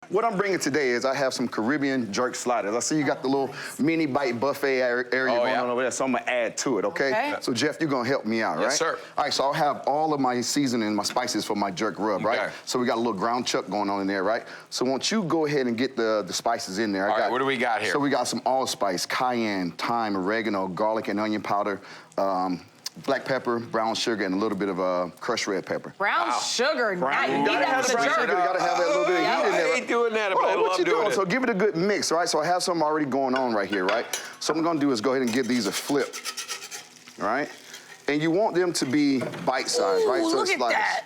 What I'm bringing today is I have some Caribbean jerk sliders. I see you got the little mini bite buffet area going on over there, so I'm gonna add to it, okay? So Jeff, you're gonna help me out, right? Yes, sir. All right, so I'll have all of my seasoning, my spices for my jerk rub, right? So we got a little ground chuck going on in there, right? So won't you go ahead and get the spices in there? All right, what do we got here? So we got some allspice, cayenne, thyme, oregano, garlic and onion powder, black pepper, brown sugar, and a little bit of crushed red pepper. Brown sugar. You gotta have the brown sugar. You gotta have that little bit of heat in there. I hate doing that, but I love doing it. So give it a good mix, right? So I have something already going on right here, right? So what I'm gonna do is go ahead and give these a flip, all right? And you want them to be bite-sized, right? So look at that.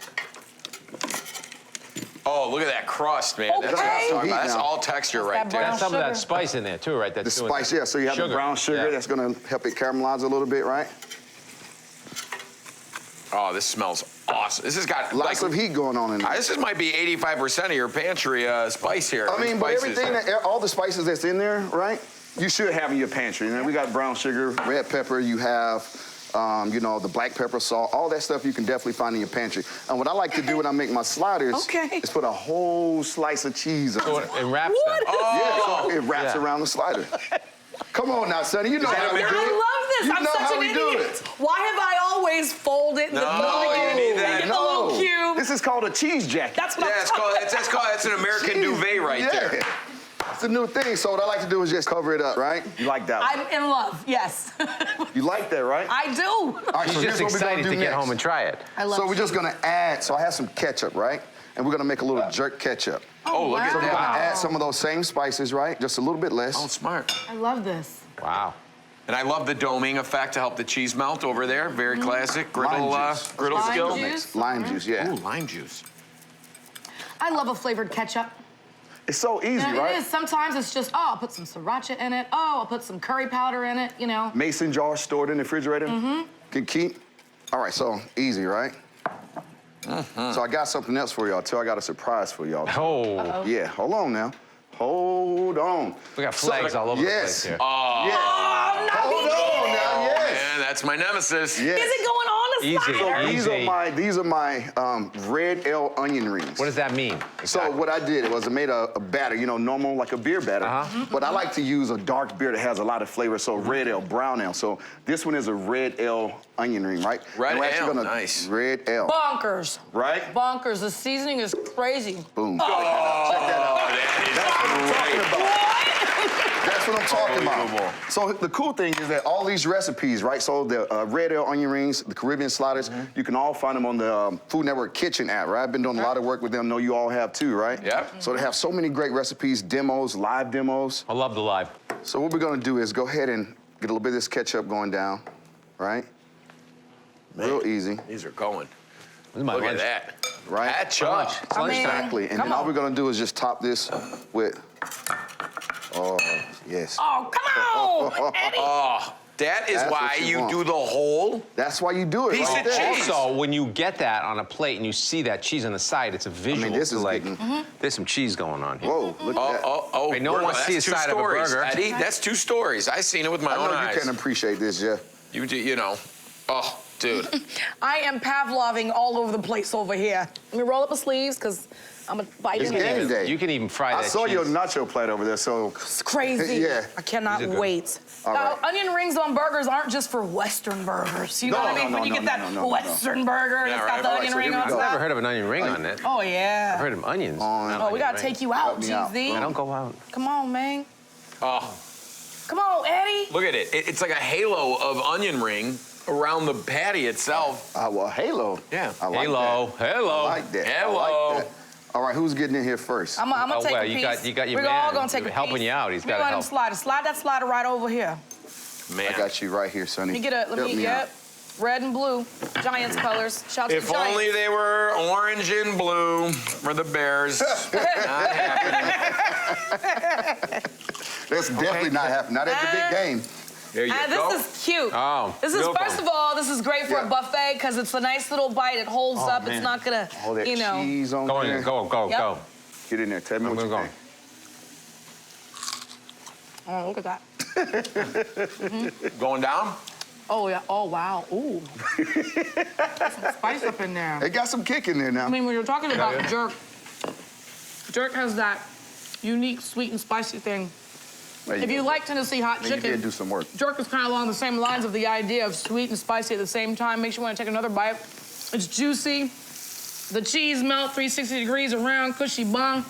Oh, look at that crust, man. Okay. That's what I'm talking about. That's all texture right there. Got some of that spice in there, too, right? That's the spice, yeah. So you have the brown sugar that's gonna help it caramelize a little bit, right? Oh, this smells awesome. This has got lots of heat going on in there. This might be 85% of your pantry spice here. I mean, but everything, all the spices that's in there, right? You should have in your pantry. And then we got brown sugar, red pepper. You have, you know, the black pepper, salt. All that stuff you can definitely find in your pantry. And what I like to do when I make my sliders is put a whole slice of cheese on it. It wraps them. Yeah, so it wraps around the slider. Come on now, Sonny. You know how we do it. I love this. You I'm know such how an we do idiot. it. Why have I always folded the little cube? This is called a cheese jacket. That's what I'm talking about. That's an American duvet right there. It's a new thing. So what I like to do is just cover it up, right? You like that one? I'm in love, yes. You like that, right? I do. All right, She's so just excited to get home and try it. I love So we're just gonna add, so I have some ketchup, right? And we're gonna make a little jerk ketchup. Oh, look at So we're that. gonna add some of those same spices, right? Just a little bit less. Oh, smart. I love this. Wow. And I love the doming effect to help the cheese melt over there. Very classic. Griddle, griddle Lime skill. juice. Lime juice, yeah. Ooh, lime juice. I love a flavored ketchup. It's so easy, right? It is. Sometimes it's just, I'll put some sriracha in it. I'll put some curry powder in it, you know. Mason jar stored in the refrigerator. Can keep. All right, so easy, right? So I got something else for y'all too. I got a surprise for y'all. Oh. Yeah, hold on now. Hold on. We got flags all over the place here. Oh, Hold on now, yes. man, that's my nemesis. Yes. Is it going on a slider? So these are my red L onion rings. What does that mean? So what I did was I made a batter, you know, normal like a beer batter. But I like to use a dark beer that has a lot of flavor, so red L, brown L. So this one is a red L onion ring, right? Red we're actually L, gonna, nice. Red L. Bonkers. Right? Bonkers. The seasoning is crazy. Boom. Oh, That's what I'm talking about. So the cool thing is that all these recipes, right? So the red L onion rings, the Caribbean sliders, you can all find them on the Food Network Kitchen app, right? I've been doing a lot of work with them. Know you all have too, right? Yep. So they have so many great recipes, demos, live demos. I love the live. So what we're gonna do is go ahead and get a little bit of this ketchup going down, right? Man, real easy. These are going. Look at that. Right? Ketchup. Exactly. And then all we're gonna do is just top this with, oh, yes. Oh, come on, Eddie. Oh, that is That's why what you you want. do the whole That's why you do it. piece right of there. cheese. Also, when you get that on a plate and you see that cheese on the side, it's a visual. this is like, getting- there's some cheese going on here. Whoa, look at that. Wait, no one wants to see that's the two side of a stories, burger. Eddie, that's 2 stories. I seen it with my I own know eyes. you can appreciate this, Jeff. You do, you know. Oh, dude. I am Pavloving all over the place over here. Let me roll up my sleeves, because I'm a bite It's in game it. day. You can even fry that I saw cheese. your nacho plate over there, so. It's crazy. Yeah. I cannot These are good. wait. All Now, right. onion rings on burgers aren't just for Western burgers. You know what I mean? When you get that Western burger and it's got the All right, onion so ring here we on go. I've never top. heard of an onion ring on it. Oh, I've yeah. heard of onions. Oh, we gotta take you out, me out. GZ. I don't go out. Come on, man. Oh, Come on, Eddie. look at it. It's like a halo of onion ring around the patty itself. Well, halo. Yeah. I like Hello. that. Hello. I like that. Hello. I like that. All right, who's getting in here first? I'm gonna take well, a you piece. got your We're all man gonna take a piece. helping you out. He's Let me gotta let him help. slide it. Slide that slider right over here. Man. I got you right here, Sonny. Let me get a, Help me out. red and blue, Giants colors. Shout out to If the Giants. only they were orange and blue for the Bears. Not happening. That's definitely not happening. Not at the big game. There you go. This is cute. Oh, This is, real first of all, this is great for a buffet because it's a nice little bite. It holds up. man. It's not gonna, All that you know. cheese on Go in there. there. Go. Yep. Get in there. Tell me I'm what you gonna think. Oh, look at that. Going down? Oh, yeah. Oh, wow. Ooh. There's some spice up in there. It got some kick in there now. I mean, when you're talking about jerk has that unique sweet and spicy thing. If you go. like Tennessee hot You chicken, did do some work. jerk is kind of along the same lines of the idea of sweet and spicy at the same time. Makes you want to take another bite. It's juicy. The cheese melt 360 degrees around, cushy bun.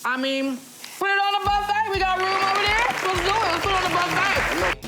I mean, put it on a buffet. We got room over there. Let's do it. Let's put it on a buffet.